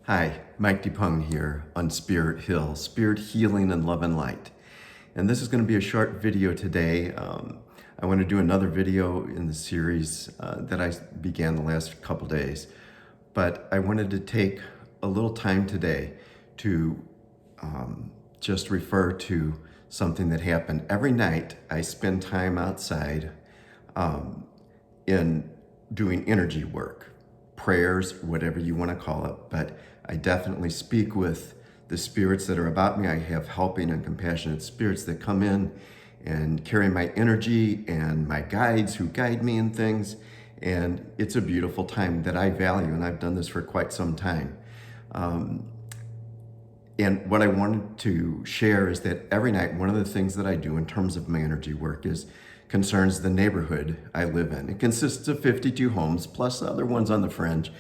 Hi, Mike DePung here on Spirit Hill, Spirit Healing and Love and Light. And this is going to be a short video today. I want to do another video in the series that I began the last couple days. But I wanted to take a little time today to just refer to something that happened. Every night I spend time outside in doing energy work, prayers, whatever you want to call it, but I definitely speak with the spirits that are about me. I have helping and compassionate spirits that come in and carry my energy, and my guides who guide me in things. And it's a beautiful time that I value, and I've done this for quite some time. And what I wanted to share is that every night, one of the things that I do in terms of my energy work concerns the neighborhood I live in. It consists of 52 homes, plus other ones on the fringe.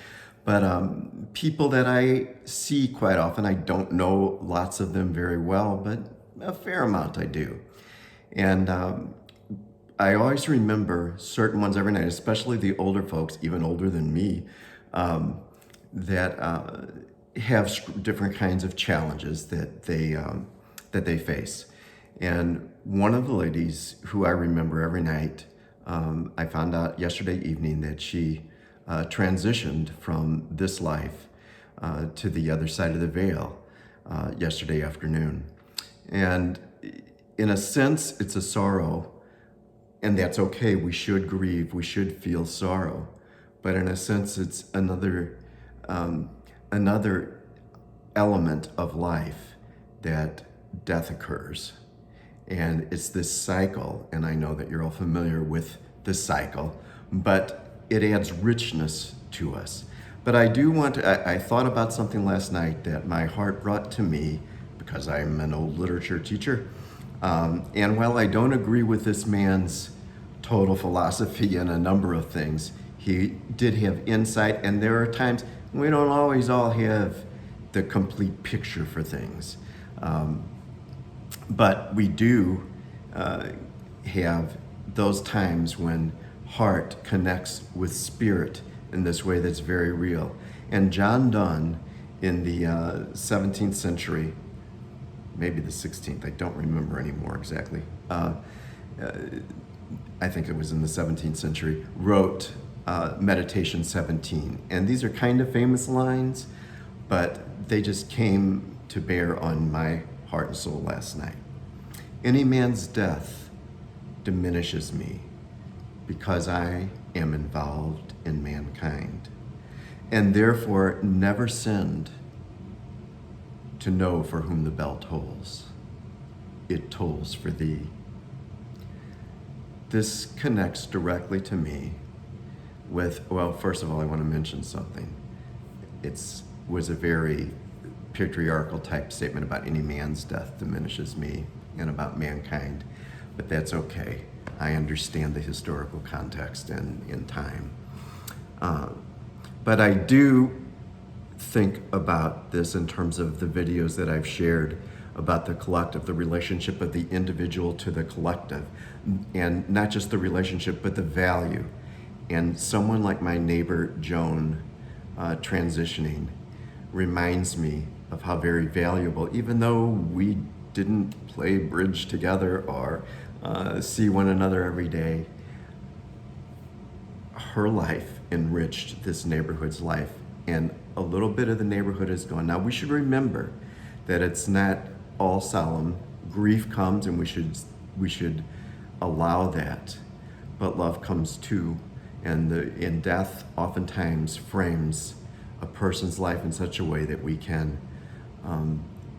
But people that I see quite often, I don't know lots of them very well, but a fair amount I do. And I always remember certain ones every night, especially the older folks, even older than me, that have different kinds of challenges that they face. And one of the ladies who I remember every night, I found out yesterday evening that she transitioned from this life to the other side of the veil yesterday afternoon. And in a sense, it's a sorrow, and that's okay. We should grieve, we should feel sorrow. But in a sense, it's another element of life that death occurs. And it's this cycle, and I know that you're all familiar with this cycle, but it adds richness to us. But I do want to, I thought about something last night that my heart brought to me, because I'm an old literature teacher. And while I don't agree with this man's total philosophy in a number of things, he did have insight, and there are times we don't always all have the complete picture for things. But we do have those times when heart connects with spirit in this way that's very real. And John Donne in the 17th century, maybe the 16th, I don't remember anymore exactly. I think it was in the 17th century, wrote Meditation 17. And these are kind of famous lines, but they just came to bear on my heart and soul last night. Any man's death diminishes me, because I am involved in mankind, and therefore never sinned to know for whom the bell tolls. It tolls for thee. This connects directly to me with, well, first of all, I want to mention something. It was a very patriarchal type statement about any man's death diminishes me and about mankind, but that's okay. I understand the historical context and in time. But I do think about this in terms of the videos that I've shared about the collective, the relationship of the individual to the collective, and not just the relationship, but the value. And someone like my neighbor, Joan, transitioning, reminds me of how very valuable, even though we didn't play bridge together or see one another every day, her life enriched this neighborhood's life, and a little bit of the neighborhood is gone. Now we should remember that it's not all solemn. Grief comes, and we should allow that, but love comes too. And death oftentimes frames a person's life in such a way that we can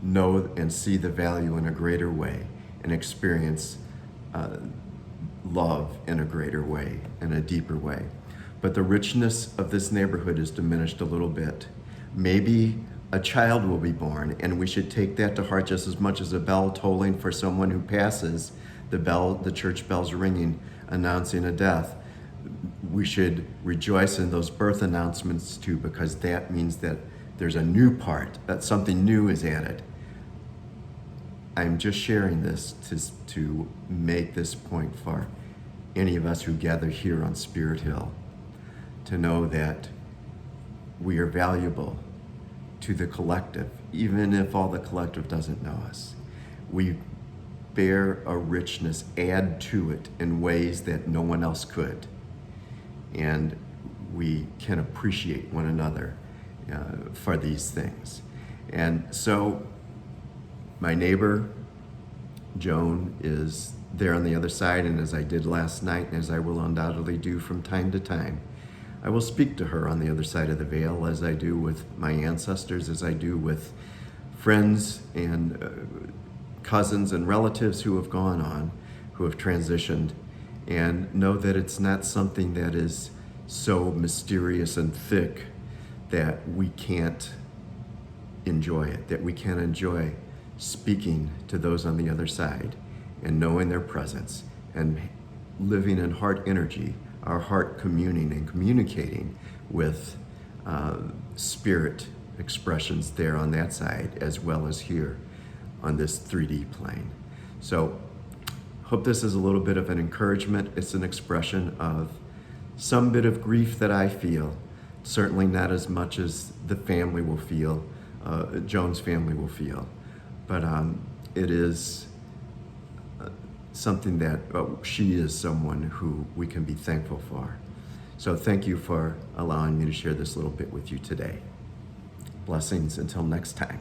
know and see the value in a greater way, and experience love in a greater way, in a deeper way. But the richness of this neighborhood is diminished a little bit. Maybe a child will be born, and we should take that to heart just as much as a bell tolling for someone who passes, the church bells ringing, announcing a death. We should rejoice in those birth announcements too, because that means that there's a new part, that something new is added. I'm just sharing this to make this point for any of us who gather here on Spirit Hill, to know that we are valuable to the collective, even if all the collective doesn't know us. We bear a richness, add to it in ways that no one else could. And we can appreciate one another for these things. And so my neighbor, Joan, is there on the other side, and as I did last night, and as I will undoubtedly do from time to time, I will speak to her on the other side of the veil, as I do with my ancestors, as I do with friends and cousins and relatives who have gone on, who have transitioned, and know that it's not something that is so mysterious and thick that we can't enjoy it, that we can't enjoy speaking to those on the other side and knowing their presence and living in heart energy, our heart communing and communicating with spirit expressions there on that side, as well as here on this 3D plane. So hope this is a little bit of an encouragement. It's an expression of some bit of grief that I feel, certainly not as much as the family will feel, Joan's family will feel, but it is something that she is someone who we can be thankful for. So thank you for allowing me to share this little bit with you today. Blessings until next time.